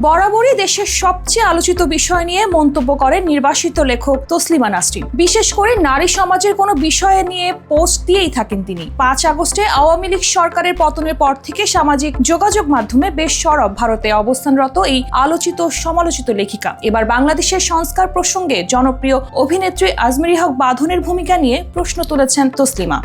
বরাবরই দেশের সবচেয়ে আলোচিত বিষয় নিয়ে মন্তব্য করেন নির্বাসিত লেখক তসলিমা নাসরিন। বিশেষ করে নারী সমাজের কোনো বিষয় নিয়ে পোস্ট দিয়েই থাকেন তিনি। 5 আগস্টে আওয়ামী লীগ সরকারের পতনের পর থেকে সামাজিক যোগাযোগ মাধ্যমে বেশ সরব ভারতে অবস্থানরত এই আলোচিত সমালোচিত লেখিকা। এবার বাংলাদেশের সংস্কার প্রসঙ্গে জনপ্রিয় অভিনেত্রী আজমেরী হক বাঁধনের ভূমিকা নিয়ে প্রশ্ন তুলেছেন তসলিমা।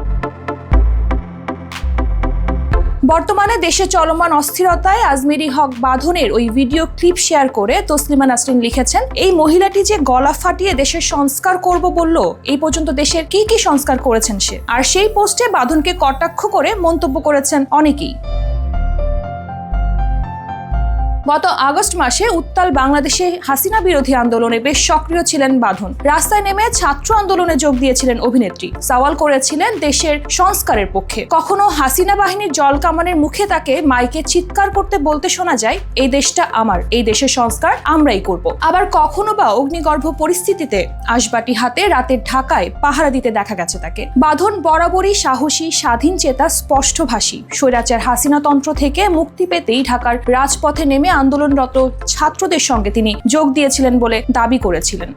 বর্তমানে দেশে চলমান অস্থিরতায় আজমেরী হক বাঁধনের ওই ভিডিও ক্লিপ শেয়ার করে তসলিমা নাসরিন লিখেছেন, এই মহিলাটি যে গলা ফাটিয়ে দেশের সংস্কার করব বলল, এই পর্যন্ত দেশের কি কি সংস্কার করেছেন সে। আর সেই পোস্টে বাঁধনকে কটাক্ষ করে মন্তব্য করেছেন অনেকেই। গত আগস্ট মাসে উত্তাল বাংলাদেশে হাসিনা বিরোধী আন্দোলনে বেশ সক্রিয় ছিলেন বাঁধন। রাস্তায় নেমে ছাত্র আন্দোলনে যোগ দিয়েছিলেন অভিনেত্রী। সওয়াল করেছিলেন দেশের সংস্কারের পক্ষে। কখনো হাসিনা বাহিনীর জলকামানের মুখে তাকে মাইকে চিৎকার করতে বলতে শোনা যায়, এই দেশটা আমার, এই দেশের সংস্কার আমরাই করব। আবার কখনো বা অগ্নিগর্ভ পরিস্থিতিতে আসবাটি হাতে রাতের ঢাকায় পাহারা দিতে দেখা গেছে তাকে। বাঁধন বরাবরই সাহসী, স্বাধীন চেতা, স্পষ্টভাষী। স্বৈরাচার হাসিনা তন্ত্র থেকে মুক্তি পেতেই ঢাকার রাজপথে নেমে আন্দোলনরত ছাত্রদের সঙ্গে তিনি যোগ দিয়েছিলেন বলে দাবি করেছিলেন।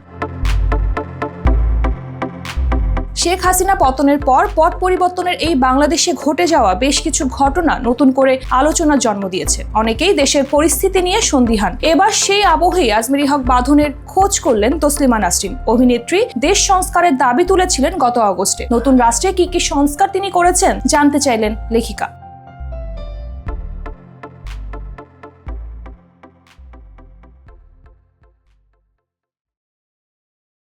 শেখ হাসিনা পতনের পর পট পরিবর্তনের এই বাংলাদেশে ঘটে যাওয়া বেশ কিছু ঘটনা নতুন করে আলোচনার জন্ম দিয়েছে। অনেকেই দেশের পরিস্থিতি নিয়ে সন্দিহান। এবার সেই আবহেই আজমেরী হক বাঁধনের খোঁজ করলেন তসলিমা নাসরিন। অভিনেত্রী দেশ সংস্কারের দাবি তুলেছিলেন গত আগস্টে। নতুন রাষ্ট্রে কি কি সংস্কার তিনি করেছেন জানতে চাইলেন লেখিকা।